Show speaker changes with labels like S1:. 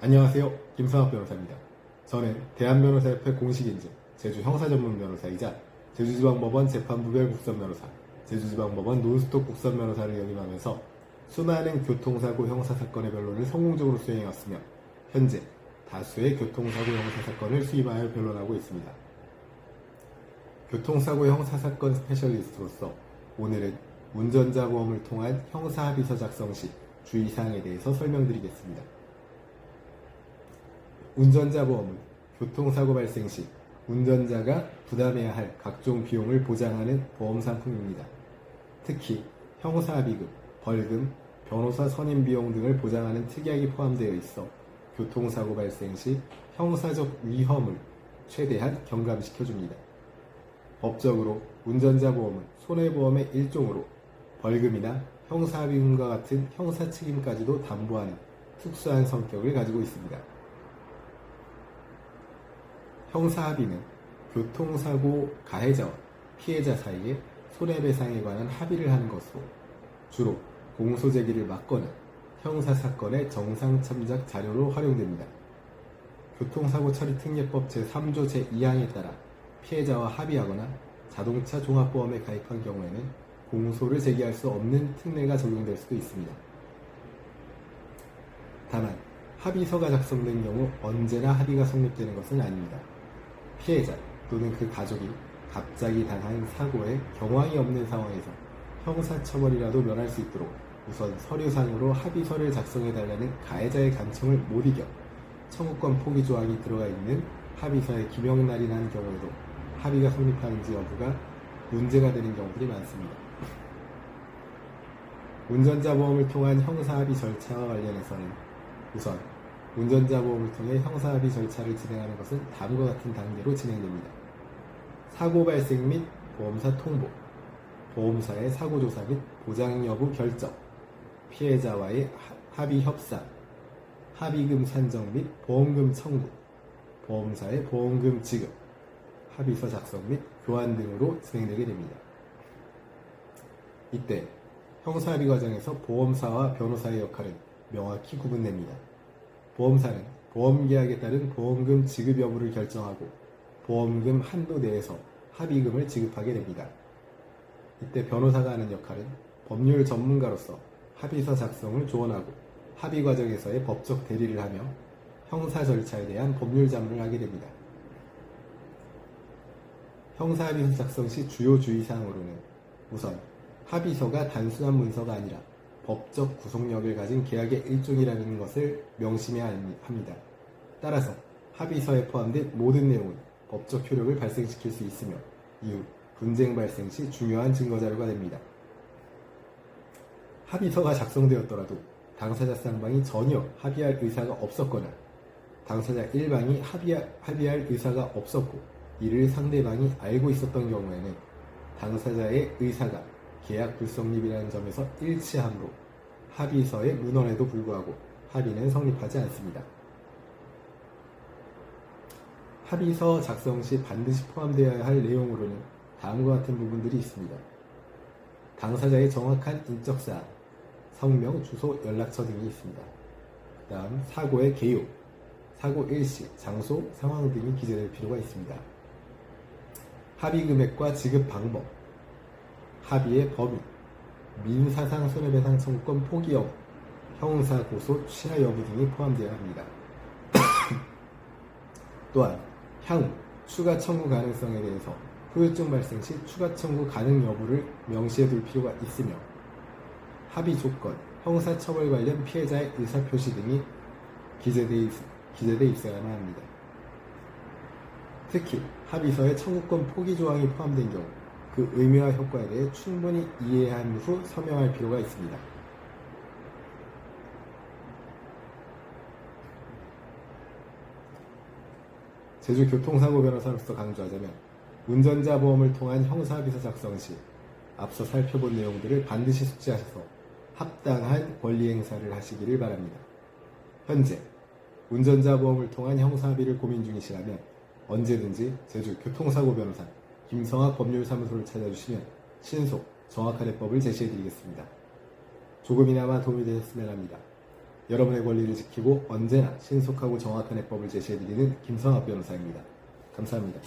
S1: 안녕하세요. 김성학 변호사입니다. 저는 대한변호사협회 공식인증 제주형사전문변호사이자 제주지방법원 재판부별 국선변호사, 제주지방법원 논스톱 국선변호사를 역임하면서 수많은 교통사고 형사사건의 변론을 성공적으로 수행해왔으며 현재 다수의 교통사고 형사사건을 수임하여 변론하고 있습니다. 교통사고 형사사건 스페셜리스트로서 오늘은 운전자 보험을 통한 형사합의서 작성 시 주의사항에 대해서 설명드리겠습니다. 운전자 보험은 교통사고 발생 시 운전자가 부담해야 할 각종 비용을 보장하는 보험 상품입니다. 특히 형사합의금, 벌금, 변호사 선임 비용 등을 보장하는 특약이 포함되어 있어 교통사고 발생 시 형사적 위험을 최대한 경감시켜줍니다. 법적으로 운전자 보험은 손해보험의 일종으로 벌금이나 형사합의금과 같은 형사책임까지도 담보하는 특수한 성격을 가지고 있습니다. 형사합의는 교통사고 가해자와 피해자 사이에 손해배상에 관한 합의를 하는 것으로 주로 공소제기를 막거나 형사사건의 정상참작 자료로 활용됩니다. 교통사고 처리 특례법 제3조 제2항에 따라 피해자와 합의하거나 자동차 종합보험에 가입한 경우에는 공소를 제기할 수 없는 특례가 적용될 수도 있습니다. 다만 합의서가 작성된 경우 언제나 합의가 성립되는 것은 아닙니다. 피해자 또는 그 가족이 갑자기 당한 사고에 경황이 없는 상황에서 형사처벌이라도 면할 수 있도록 우선 서류상으로 합의서를 작성해달라는 가해자의 간청을 못 이겨 청구권 포기 조항이 들어가 있는 합의서에 기명날이 난 경우에도 합의가 성립하는지 여부가 문제가 되는 경우들이 많습니다. 운전자 보험을 통한 형사합의 절차와 관련해서는 우선 운전자 보험을 통해 형사합의 절차를 진행하는 것은 다음과 같은 단계로 진행됩니다. 사고 발생 및 보험사 통보, 보험사의 사고조사 및 보장 여부 결정, 피해자와의 합의 협상, 합의금 산정 및 보험금 청구, 보험사의 보험금 지급, 합의서 작성 및 교환 등으로 진행되게 됩니다. 이때 형사합의 과정에서 보험사와 변호사의 역할은 명확히 구분됩니다. 보험사는 보험계약에 따른 보험금 지급 여부를 결정하고 보험금 한도 내에서 합의금을 지급하게 됩니다. 이때 변호사가 하는 역할은 법률 전문가로서 합의서 작성을 조언하고 합의 과정에서의 법적 대리를 하며 형사 절차에 대한 법률 자문을 하게 됩니다. 형사합의서 작성 시 주요 주의사항으로는 우선 합의서가 단순한 문서가 아니라 법적 구속력을 가진 계약의 일종이라는 것을 명심해야 합니다. 따라서 합의서에 포함된 모든 내용은 법적 효력을 발생시킬 수 있으며 이후 분쟁 발생 시 중요한 증거자료가 됩니다. 합의서가 작성되었더라도 당사자 쌍방이 전혀 합의할 의사가 없었거나 당사자 1방이 합의할 의사가 없었고 이를 상대방이 알고 있었던 경우에는 당사자의 의사가 계약 불성립이라는 점에서 일치하므로 합의서의 문헌에도 불구하고 합의는 성립하지 않습니다. 합의서 작성 시 반드시 포함되어야 할 내용으로는 다음과 같은 부분들이 있습니다. 당사자의 정확한 인적사항, 성명, 주소, 연락처 등이 있습니다. 그 다음 사고의 개요, 사고 일시, 장소, 상황 등이 기재될 필요가 있습니다. 합의 금액과 지급 방법, 합의의 범위, 민사상 손해배상 청구권 포기 여부, 형사 고소 취하 여부 등이 포함되어야 합니다. 또한 향후 추가 청구 가능성에 대해서 후유증 발생 시 추가 청구 가능 여부를 명시해 둘 필요가 있으며 합의 조건, 형사처벌 관련 피해자의 의사표시 등이 기재되어 있어야만 합니다. 특히 합의서에 청구권 포기 조항이 포함된 경우 그 의미와 효과에 대해 충분히 이해한 후 서명할 필요가 있습니다. 제주교통사고 변호사로서 강조하자면 운전자 보험을 통한 형사합의서 작성 시 앞서 살펴본 내용들을 반드시 숙지하셔서 합당한 권리 행사를 하시기를 바랍니다. 현재 운전자 보험을 통한 형사합의를 고민 중이시라면 언제든지 제주 교통사고 변호사 김성학 법률사무소를 찾아주시면 신속, 정확한 해법을 제시해드리겠습니다. 조금이나마 도움이 되셨으면 합니다. 여러분의 권리를 지키고 언제나 신속하고 정확한 해법을 제시해드리는 김성학 변호사입니다. 감사합니다.